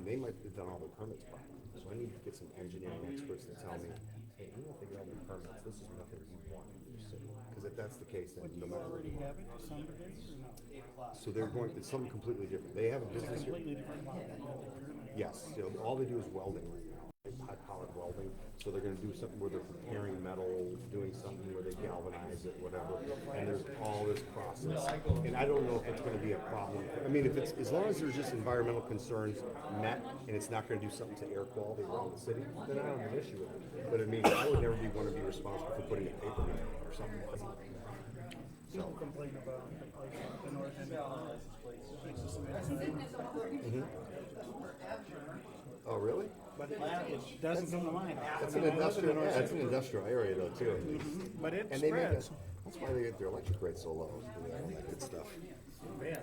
they might have done all their permits properly. So I need to get some engineering experts to tell me, hey, even if they get all their permits, this is nothing you want in your city. Because if that's the case, then no matter what. Already have it to some degree, or no? So they're going, it's something completely different. They have a business here. Completely different model. Yes, you know, all they do is welding right now, high powered welding. So they're gonna do something where they're preparing metal, doing something where they galvanize it, whatever. And there's all this process. And I don't know if it's gonna be a problem. I mean, if it's, as long as there's just environmental concerns met and it's not gonna do something to air quality around the city, then I don't have an issue with it. But I mean, I would never wanna be responsible for putting a paper in it or something like that. People complain about the place at the north end. Oh, really? But it doesn't come to mind. That's an industrial, yeah, it's an industrial area though too. But it And they make it, spreads. that's why they get their electric rates so low, you know, all that good stuff. Yeah,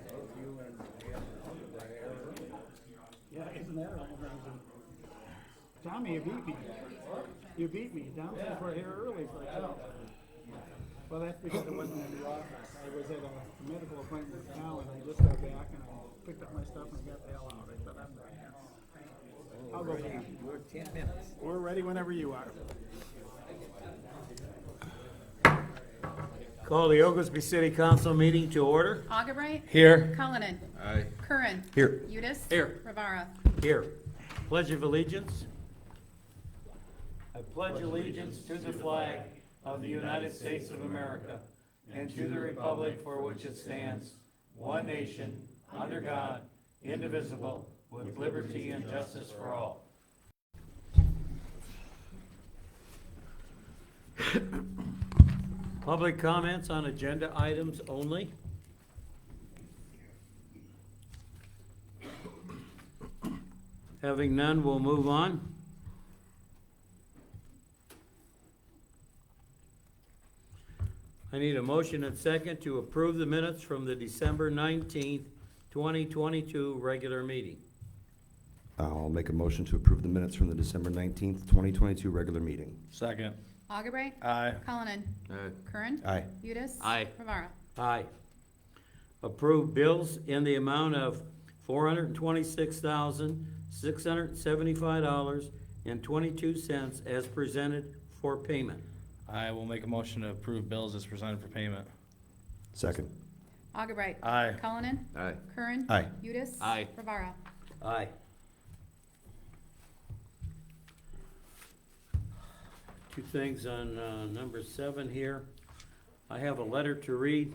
isn't that amazing? Tommy, you beat me. You beat me. Down for here early for a job. Well, that's because I wasn't in the office. I was at a medical appointment now, and I just got back and I picked up my stuff and got the hell out. I thought, I'm ready. I'll go back. We're 10 minutes. We're ready whenever you are. Call the Oglesby City Council meeting to order. Augubright. Here. Cullinan. Aye. Curran. Here. Udis. Here. Rivara. Here. Pledge of allegiance. I pledge allegiance to the flag of the United States of America and to the republic for which it stands, one nation, under God, indivisible, with liberty and justice for all. Public comments on agenda items only. Having none, we'll move on. I need a motion and second to approve the minutes from the December 19th, 2022 regular meeting. I'll make a motion to approve the minutes from the December 19th, 2022 regular meeting. Second. Augubright. Aye. Cullinan. Aye. Curran. Aye. Udis. Aye. Rivara. Aye. Approve bills in the amount of $426,675.22 as presented for payment. I will make a motion to approve bills as presented for payment. Second. Augubright. Aye. Cullinan. Aye. Curran. Aye. Udis. Aye. Rivara. Aye. Two things on number 7 here. I have a letter to read.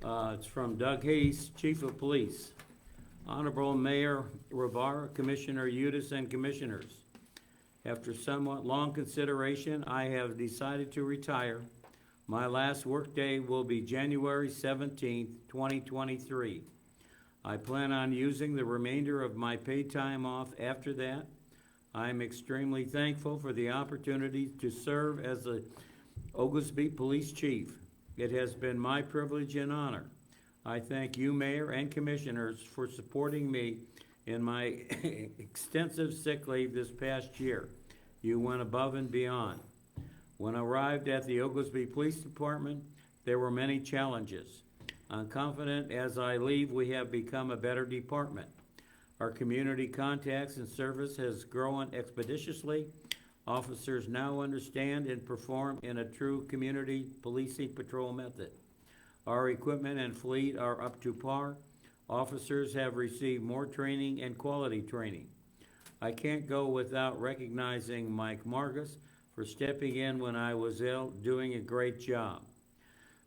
It's from Doug Hayes, Chief of Police. Honorable Mayor Rivara, Commissioner Udis, and Commissioners. After somewhat long consideration, I have decided to retire. My last workday will be January 17th, 2023. I plan on using the remainder of my paid time off after that. I am extremely thankful for the opportunity to serve as the Oglesby Police Chief. It has been my privilege and honor. I thank you, Mayor and Commissioners, for supporting me in my extensive sick leave this past year. You went above and beyond. When I arrived at the Oglesby Police Department, there were many challenges. I'm confident as I leave, we have become a better department. Our community contacts and service has grown expeditiously. Officers now understand and perform in a true community policing patrol method. Our equipment and fleet are up to par. Officers have received more training and quality training. I can't go without recognizing Mike Margus for stepping in when I was ill, doing a great job.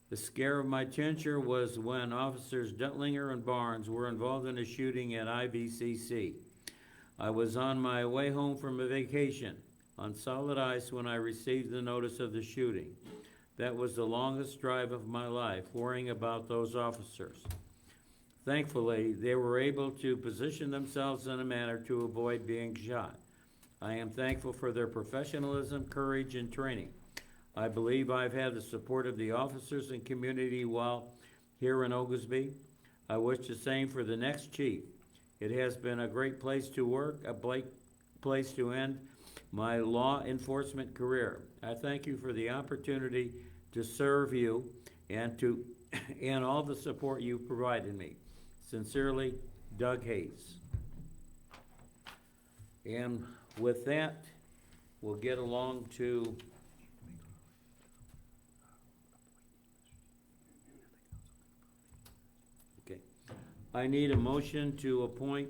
The scare of my tenure was when Officers Duttlinger and Barnes were involved in a shooting at IVCC. I was on my way home from a vacation on solid ice when I received the notice of the shooting. That was the longest drive of my life, worrying about those officers. Thankfully, they were able to position themselves in a manner to avoid being shot. I am thankful for their professionalism, courage, and training. I believe I've had the support of the officers and community while here in Oglesby. I wish the same for the next chief. It has been a great place to work, a place to end my law enforcement career. I thank you for the opportunity to serve you and and all the support you've provided me. Sincerely, Doug Hayes. And with that, we'll get along to okay. I need a motion to appoint,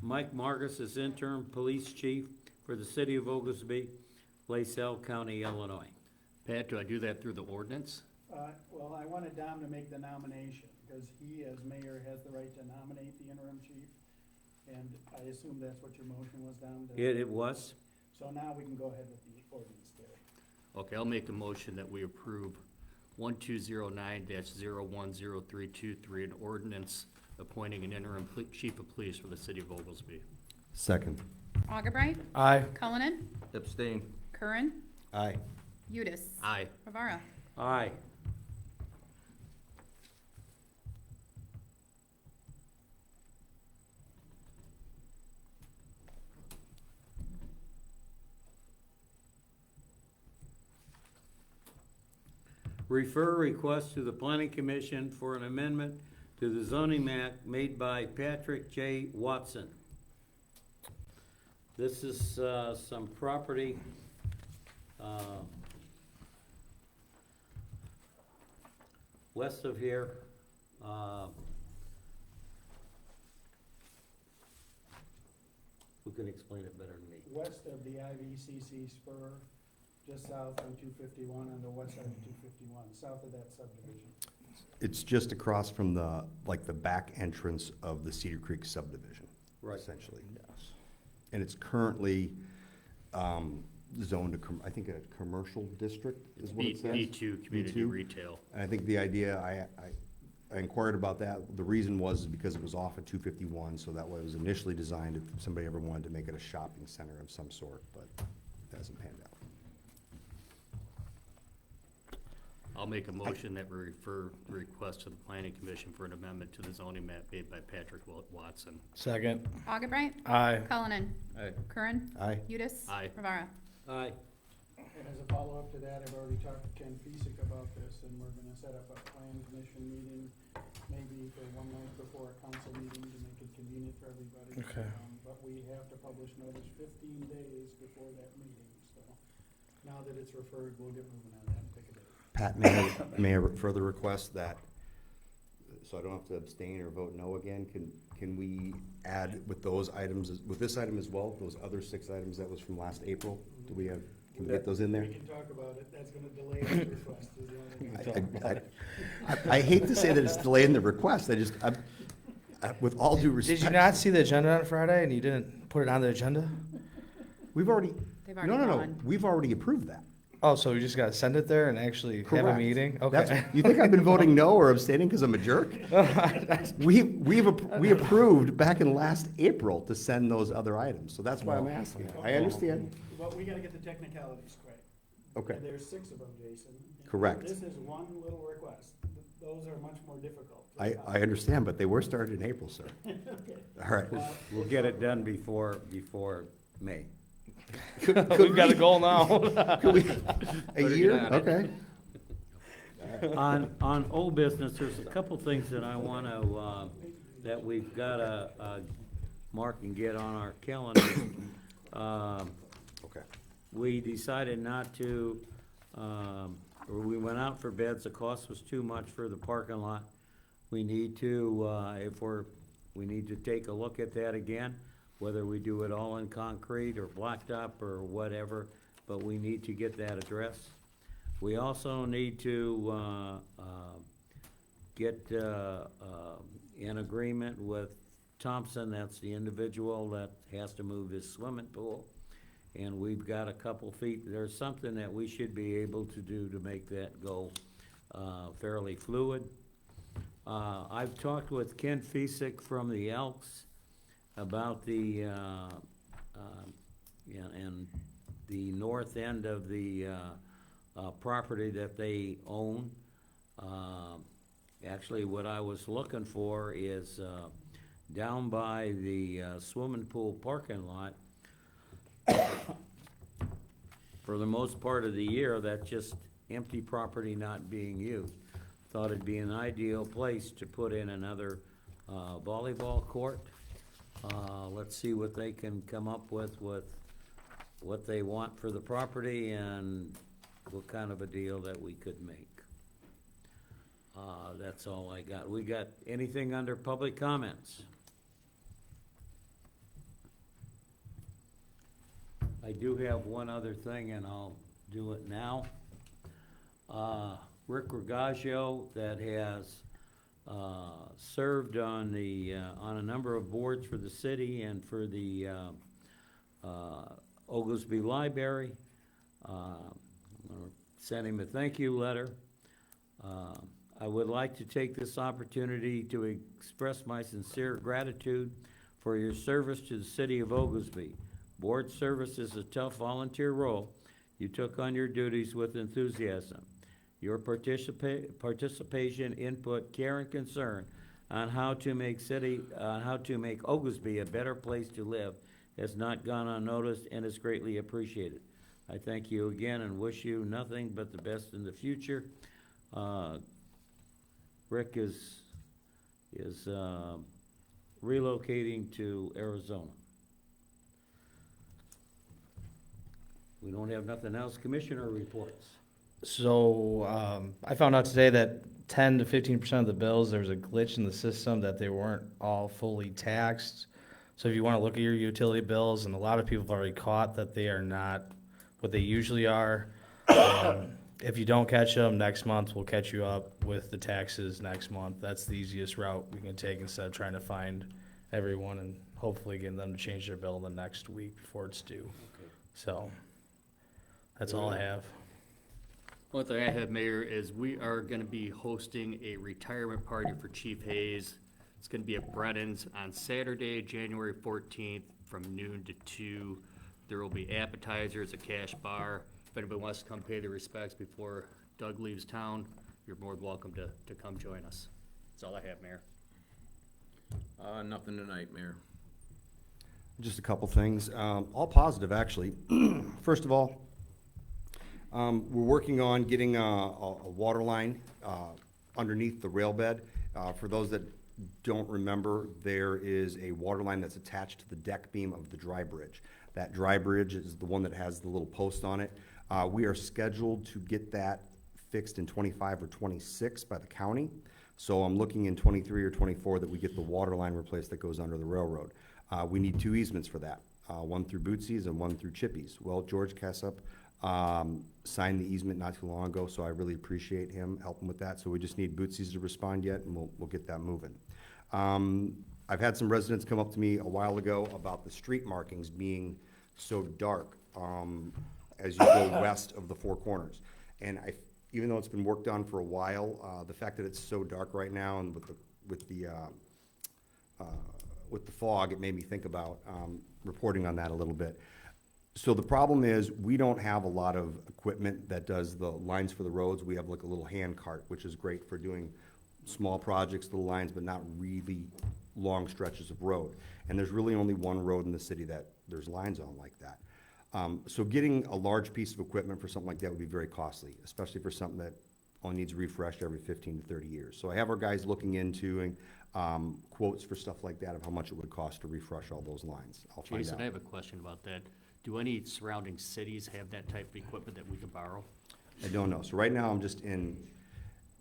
Mike Margus as interim police chief for the city of Oglesby, LaSalle County, Illinois. Pat, do I do that through the ordinance? Well, I wanted Dom to make the nomination, because he, as mayor, has the right to nominate the interim chief. And I assume that's what your motion was, Dom? It was? So now we can go ahead with the ordinance there. Okay, I'll make a motion that we approve 1209-010323, an ordinance appointing an interim chief of police for the city of Oglesby. Second. Augubright. Aye. Cullinan. Abstain. Curran. Aye. Udis. Aye. Rivara. Aye. Refer request to the planning commission for an amendment to the zoning map made by Patrick J. Watson. This is, some property, west of here. Who can explain it better than me? West of the IVCC spur, just south on 251, on the west side of 251, south of that subdivision. It's just across from the, like, the back entrance of the Cedar Creek subdivision. Right. Essentially. Yes. And it's currently, zoned to, I think, a commercial district is what it says. B2, community B2. retail. And I think the idea, I inquired about that, the reason was because it was off at 251, so that way it was initially designed if somebody ever wanted to make it a shopping center of some sort, but it hasn't panned out. I'll make a motion that we refer the request to the planning commission for an amendment to the zoning map made by Patrick Watson. Second. Augubright. Aye. Cullinan. Aye. Curran. Aye. Udis. Aye. Rivara. Aye. And as a follow-up to that, I've already talked to Ken Fesick about this, and we're gonna set up a plan commission meeting, maybe for one night before a council meeting to make it convenient for everybody. Okay. But we have to publish notice 15 days before that meeting, so now that it's referred, we'll get moving on that and pick a date. Pat, may I further request that, so I don't have to abstain or vote no again, can we add with those items, with this item as well, those other 6 items that was from last April? Do we have, can we get those in there? We can talk about it, that's gonna delay the request, is the only thing. I hate to say that it's delaying the request, with all due respect. Did you not see the agenda on Friday and you didn't put it on the agenda? We've already, They've no, already no, no, gone. we've already approved that. Oh, so we just gotta send it there and actually have a Correct. meeting? That's- Okay. You think I've been voting no or abstaining because I'm a jerk? We approved back in last April to send those other items, so that's why I'm asking. I understand. But we gotta get the technicalities correct. Okay, And there's 6 of them, Jason. Correct. This is one little request. Those are much more difficult. I understand, but they were started in April, sir. All right. We'll get it done before May. We've got a goal now. A year? Okay. On old business, there's a couple things that I wanna, that we've gotta, mark and get on our calendar. Okay. We decided not to, or we went out for bids, the cost was too much for the parking lot. We need to, we need to take a look at that again, whether we do it all in concrete or blacktop or whatever, but we need to get that addressed. We also need to, get, in agreement with Thompson, that's the individual that has to move his swimming pool. And we've got a couple feet, there's something that we should be able to do to make that go, fairly fluid. I've talked with Ken Fesick from the Elks about the, and the north end of the, property that they own. Actually, what I was looking for is, down by the, swimming pool parking lot. For the most part of the year, that's just empty property not being used. Thought it'd be an ideal place to put in another volleyball court. Let's see what they can come up with what they want for the property and what kind of a deal that we could make. That's all I got. We got anything under public comments? I do have one other thing, and I'll do it now. Rick Regaggio, that has served on a number of boards for the city and for the Oglesby Library. I'm gonna send him a thank you letter. I would like to take this opportunity to express my sincere gratitude for your service to the city of Oglesby. Board service is a tough volunteer role. You took on your duties with enthusiasm. Your participation, input, care, and concern on how to make Oglesby a better place to live has not gone unnoticed and is greatly appreciated. I thank you again and wish you nothing but the best in the future. Rick is relocating to Arizona. We don't have nothing else. Commissioner reports. So, I found out today that 10 to 15% of the bills, there was a glitch in the system that they weren't all fully taxed. So if you want to look at your utility bills, and a lot of people have already caught that they are not what they usually are. If you don't catch them, next month we'll catch you up with the taxes next month. That's the easiest route we can take instead of trying to find everyone and hopefully getting them to change their bill the next week before it's due. So, that's all I have. One thing I have, Mayor, is we are gonna be hosting a retirement party for Chief Hayes. It's gonna be at Brennan's on Saturday, January 14th, from noon to 2. There will be appetizers, a cash bar. If anybody wants to come pay their respects before Doug leaves town, you're more than welcome to come join us. That's all I have, Mayor. Nothing tonight, Mayor. Just a couple things, all positive, actually. First of all, we're working on getting a water line underneath the rail bed. For those that don't remember, there is a water line that's attached to the deck beam of the dry bridge. That dry bridge is the one that has the little post on it. We are scheduled to get that fixed in 25 or 26 by the county. So I'm looking in 23 or 24 that we get the water line replaced that goes under the railroad. We need 2 easements for that, one through Bootsy's and one through Chippy's. Well, George Kessup signed the easement not too long ago, so I really appreciate him helping with that. So we just need Bootsy's to respond yet, and we'll get that moving. I've had some residents come up to me a while ago about the street markings being so dark as you go west of the Four Corners. And even though it's been worked on for a while, the fact that it's so dark right now and with the fog, it made me think about reporting on that a little bit. So the problem is, we don't have a lot of equipment that does the lines for the roads. We have like a little hand cart, which is great for doing small projects, little lines, but not really long stretches of road. And there's really only one road in the city that there's lines on like that. So getting a large piece of equipment for something like that would be very costly, especially for something that only needs refreshed every 15 to 30 years. So I have our guys looking into quotes for stuff like that of how much it would cost to refresh all those lines. I'll find Jason, out. I have a question about that. Do any surrounding cities have that type of equipment that we can borrow? I don't know. So right now, I'm just in,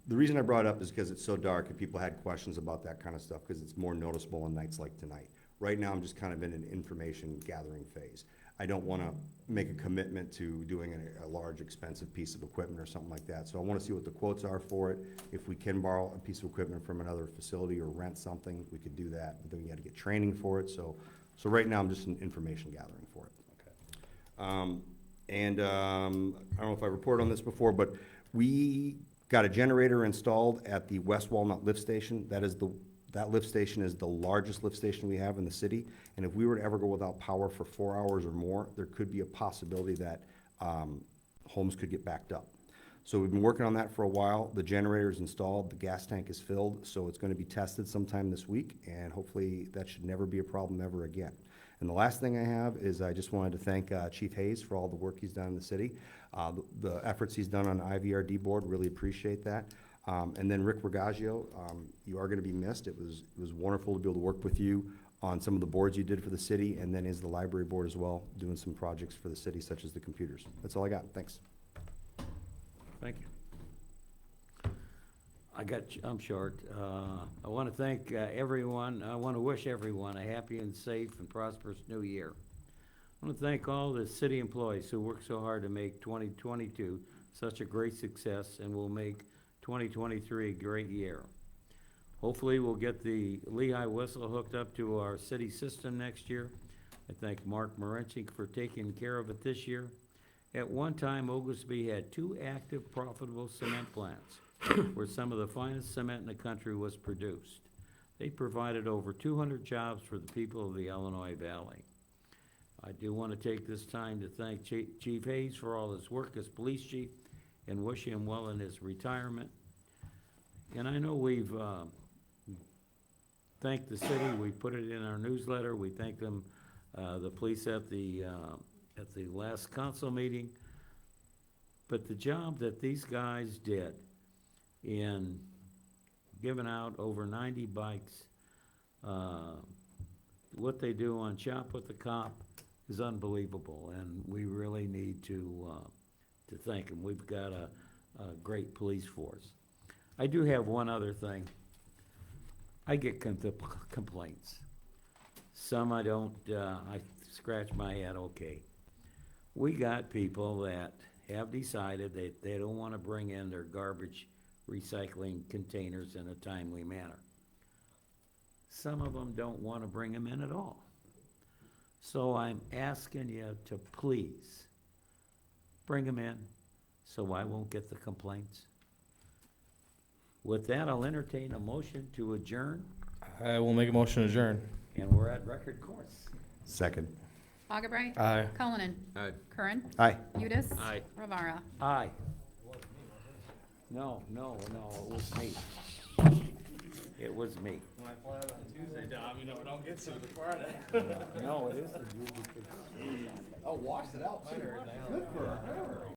the reason I brought it up is because it's so dark and people had questions about that kind of stuff because it's more noticeable on nights like tonight. Right now, I'm just kind of in an information gathering phase. I don't want to make a commitment to doing a large, expensive piece of equipment or something like that. So I want to see what the quotes are for it. If we can borrow a piece of equipment from another facility or rent something, we could do that. But then we got to get training for it. So right now, I'm just in information gathering for it. I don't know if I reported on this before, but we got a generator installed at the West Walnut lift station. That lift station is the largest lift station we have in the city. And if we were to ever go without power for 4 hours or more, there could be a possibility that homes could get backed up. So we've been working on that for a while. The generator is installed, the gas tank is filled, so it's going to be tested sometime this week, and hopefully that should never be a problem ever again. And the last thing I have is I just wanted to thank Chief Hayes for all the work he's done in the city. The efforts he's done on the IVRD board, really appreciate that. And then Rick Regaggio, you are going to be missed. It was wonderful to be able to work with you on some of the boards you did for the city, and then is the library board as well, doing some projects for the city such as the computers. That's all I got. Thanks. Thank you. I'm short. I want to thank everyone. I want to wish everyone a happy and safe and prosperous new year. I want to thank all the city employees who worked so hard to make 2022 such a great success and will make 2023 a great year. Hopefully, we'll get the Lehigh Whistle hooked up to our city system next year. I thank Mark Morenchik for taking care of it this year. At one time, Oglesby had 2 active, profitable cement plants where some of the finest cement in the country was produced. They provided over 200 jobs for the people of the Illinois Valley. I do want to take this time to thank Chief Hayes for all his work as police chief and wish him well in his retirement. And I know we've thanked the city, we put it in our newsletter, we thanked them, the police at the last council meeting. But the job that these guys did in giving out over 90 bikes, what they do on Shop with the Cop is unbelievable, and we really need to thank them. We've got a great police force. I do have one other thing. I get complaints. Some I don't, I scratch my head, okay. We got people that have decided that they don't want to bring in their garbage recycling containers in a timely manner. Some of them don't want to bring them in at all. So I'm asking you to please bring them in so I won't get the complaints. With that, I'll entertain a motion to adjourn, I will make a motion to adjourn. and we're at record course. Second. Augubright. Aye. Cullinan. Aye. Curran. Aye. Udis. Aye. Rivara. Aye. No, it was me. It was me. When I fly out on Tuesday, Dom, you know, don't get to the Friday. No, it isn't you because. Oh, washed it out. Good for her.